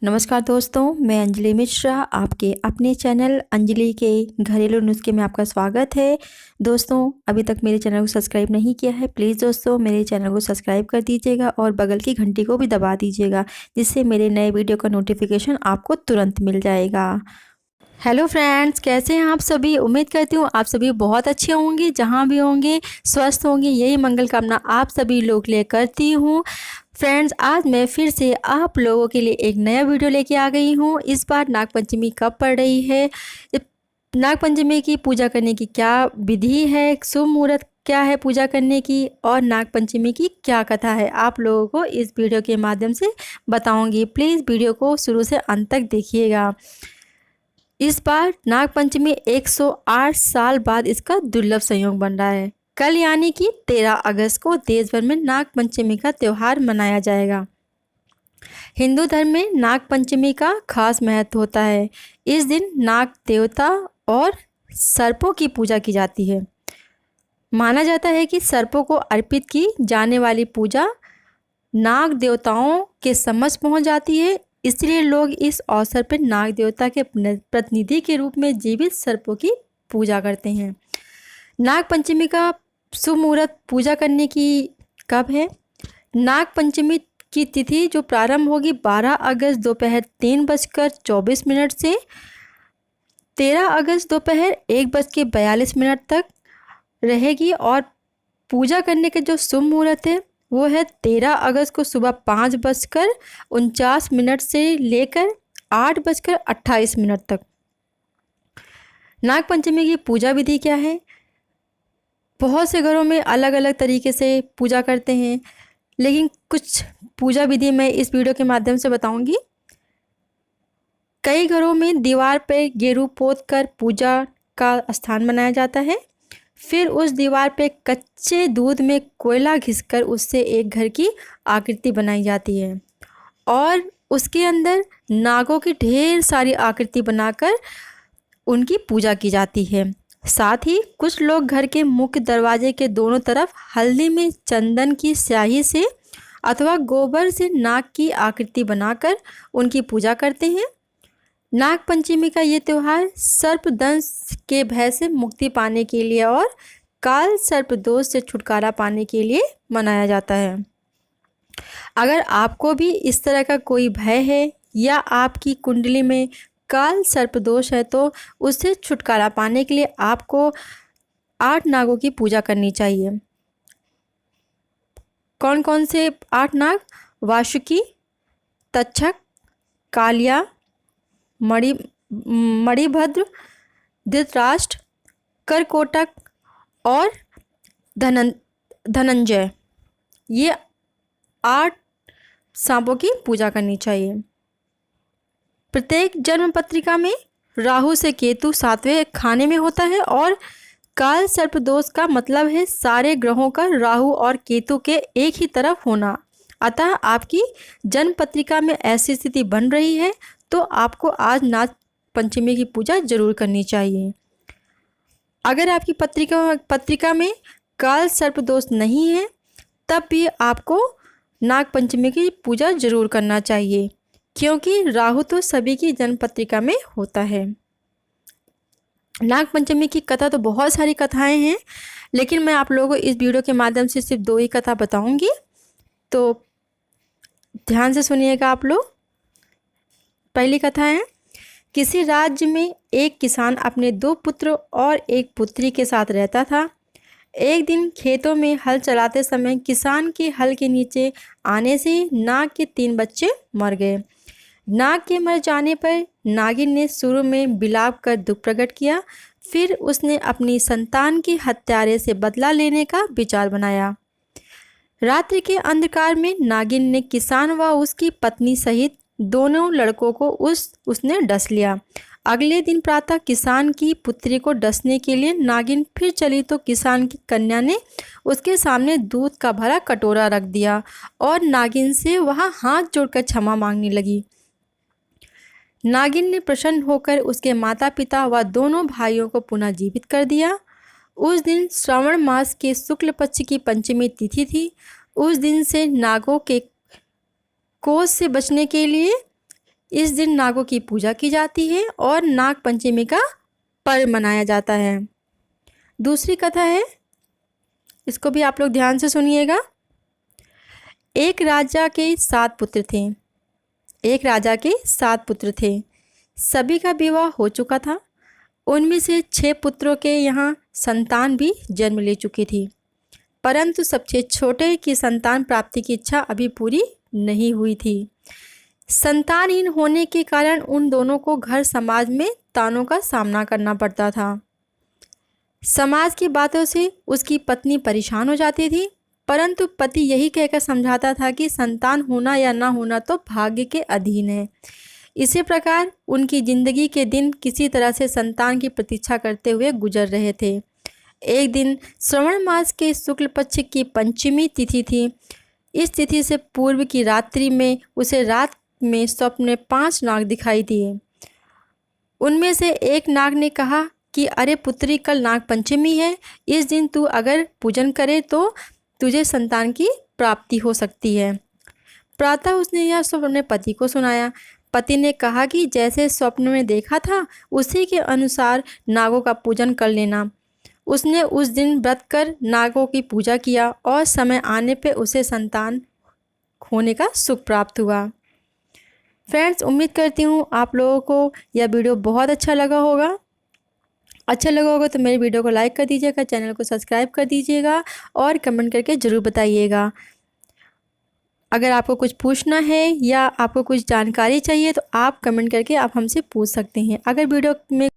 नमस्कार दोस्तों, मैं अंजलि मिश्रा आपके अपने चैनल अंजलि के घरेलू नुस्खे में आपका स्वागत है। दोस्तों, अभी तक मेरे चैनल को सब्सक्राइब नहीं किया है, प्लीज़ दोस्तों मेरे चैनल को सब्सक्राइब कर दीजिएगा और बगल की घंटी को भी दबा दीजिएगा, जिससे मेरे नए वीडियो का नोटिफिकेशन आपको तुरंत मिल जाएगा। हेलो फ्रेंड्स, कैसे हैं आप सभी। उम्मीद करती हूँ आप सभी बहुत अच्छे होंगे, जहाँ भी होंगे स्वस्थ होंगे, यही मंगल कामना आप सभी लोग लिए करती हूँ। फ्रेंड्स, आज मैं फिर से आप लोगों के लिए एक नया वीडियो लेके आ गई हूँ। इस बार नागपंचमी कब पड़ रही है, नागपंचमी की पूजा करने की क्या विधि है, शुभ मुहूर्त क्या है पूजा करने की, और नागपंचमी की क्या कथा है, आप लोगों को इस वीडियो के माध्यम से बताऊंगी। प्लीज़ वीडियो को शुरू से अंत तक देखिएगा। इस बार नागपंचमी 108 साल बाद इसका दुर्लभ संयोग बन रहा है। कल यानी कि 13 अगस्त को देश भर में नागपंचमी का त्यौहार मनाया जाएगा। हिंदू धर्म में नागपंचमी का खास महत्व होता है। इस दिन नाग देवता और सर्पों की पूजा की जाती है। माना जाता है कि सर्पों को अर्पित की जाने वाली पूजा नाग देवताओं के समक्ष पहुंच जाती है, इसलिए लोग इस अवसर पर नाग देवता के प्रतिनिधि के रूप में जीवित सर्पों की पूजा करते हैं। नागपंचमी का शुभ मुहूर्त पूजा करने की कब है। नागपंचमी की तिथि जो प्रारंभ होगी 12 अगस्त दोपहर 3:24 से 13 अगस्त दोपहर 1:42 तक रहेगी, और पूजा करने के जो शुभ मुहूर्त है वो है 13 अगस्त को सुबह 5:49 से लेकर 8:28 तक। नागपंचमी की पूजा विधि क्या है। बहुत से घरों में अलग अलग तरीके से पूजा करते हैं, लेकिन कुछ पूजा विधि मैं इस वीडियो के माध्यम से बताऊंगी। कई घरों में दीवार पर गेरू पोत कर पूजा का स्थान बनाया जाता है। फिर उस दीवार पे कच्चे दूध में कोयला घिसकर उससे एक घर की आकृति बनाई जाती है, और उसके अंदर नागों की ढेर सारी आकृति बनाकर उनकी पूजा की जाती है। साथ ही कुछ लोग घर के मुख्य दरवाजे के दोनों तरफ हल्दी में चंदन की स्याही से अथवा गोबर से नाग की आकृति बनाकर उनकी पूजा करते हैं। नागपंचमी का ये त्यौहार सर्पदंश के भय से मुक्ति पाने के लिए और काल सर्प दोष से छुटकारा पाने के लिए मनाया जाता है। अगर आपको भी इस तरह का कोई भय है या आपकी कुंडली में काल सर्प दोष है, तो उससे छुटकारा पाने के लिए आपको 8 नागों की पूजा करनी चाहिए। कौन कौन से 8 नाग। वासुकी, तक्षक, कालिया, मणिभद्र, धृतराष्ट्र, करकोटक और धनंजय। ये 8 सांपों की पूजा करनी चाहिए। प्रत्येक जन्म पत्रिका में राहु से केतु 7वें खाने में होता है, और काल सर्प दोष का मतलब है सारे ग्रहों का राहु और केतु के एक ही तरफ होना। अतः आपकी जन्म पत्रिका में ऐसी स्थिति बन रही है तो आपको आज नाग पंचमी की पूजा जरूर करनी चाहिए। अगर आपकी पत्रिका में काल सर्प दोष नहीं है, तब भी आपको नाग पंचमी की पूजा जरूर करना चाहिए, क्योंकि राहु तो सभी की जन्म पत्रिका में होता है। नाग पंचमी की कथा तो बहुत सारी कथाएं हैं, लेकिन मैं आप लोगों को इस वीडियो के माध्यम से सिर्फ 2 ही कथा बताऊंगी, तो ध्यान से सुनिएगा आप लोग। पहली कथा है। किसी राज्य में एक किसान अपने 2 पुत्र और एक पुत्री के साथ रहता था। एक दिन खेतों में हल चलाते समय किसान के हल के नीचे आने से नाग के 3 बच्चे मर गए। नाग के मर जाने पर नागिन ने शुरू में बिलाप कर दुख प्रकट किया, फिर उसने अपनी संतान की हत्यारे से बदला लेने का विचार बनाया। रात्रि के अंधकार में नागिन ने किसान व उसकी पत्नी सहित दोनों लड़कों को उसने डस लिया। अगले दिन प्रातः किसान की पुत्री को डसने के लिए नागिन फिर चली तो किसान की कन्या ने उसके सामने दूध का भरा कटोरा रख दिया और नागिन से वह हाथ जोड़कर क्षमा मांगने लगी। नागिन ने प्रसन्न होकर उसके माता पिता व दोनों भाइयों को पुनः जीवित कर दिया। उस दिन श्रावण मास के शुक्ल पक्ष की पंचमी तिथि थी। उस दिन से नागों के कोष से बचने के लिए इस दिन नागों की पूजा की जाती है और नाग पंचमी का पर्व मनाया जाता है। दूसरी कथा है, इसको भी आप लोग ध्यान से सुनिएगा। एक राजा के 7 पुत्र थे। एक राजा के 7 पुत्र थे। सभी का विवाह हो चुका था। उनमें से 6 पुत्रों के यहाँ संतान भी जन्म ले चुकी थी, परंतु सबसे छोटे की संतान प्राप्ति की इच्छा अभी पूरी नहीं हुई थी। संतानहीन होने के कारण उन दोनों को घर समाज में तानों का सामना करना पड़ता था। समाज की बातों से उसकी पत्नी परेशान हो जाती थी, परंतु पति यही कहकर समझाता था कि संतान होना या ना होना तो भाग्य के अधीन है। इसी प्रकार उनकी जिंदगी के दिन किसी तरह से संतान की प्रतीक्षा करते हुए गुजर रहे थे। एक दिन श्रवण मास के शुक्ल पक्ष की पंचमी तिथि थी। इस तिथि से पूर्व की रात्रि में उसे रात में स्वप्न में 5 नाग दिखाई दिए। उनमें से एक नाग ने कहा कि अरे पुत्री, कल नाग पंचमी है, इस दिन तू अगर पूजन करे तो तुझे संतान की प्राप्ति हो सकती है। प्रातः उसने यह स्वप्न अपने पति को सुनाया। पति ने कहा कि जैसे स्वप्न में देखा था उसी के अनुसार नागों का पूजन कर लेना। उसने उस दिन व्रत कर नागों की पूजा किया और समय आने पे उसे संतान होने का सुख प्राप्त हुआ। फ्रेंड्स, उम्मीद करती हूँ आप लोगों को यह वीडियो बहुत अच्छा लगा होगा। अच्छा लगा होगा तो मेरे वीडियो को लाइक कर दीजिएगा, चैनल को सब्सक्राइब कर दीजिएगा और कमेंट करके ज़रूर बताइएगा। अगर आपको कुछ पूछना है या आपको कुछ जानकारी चाहिए तो आप कमेंट करके आप हमसे पूछ सकते हैं। अगर वीडियो में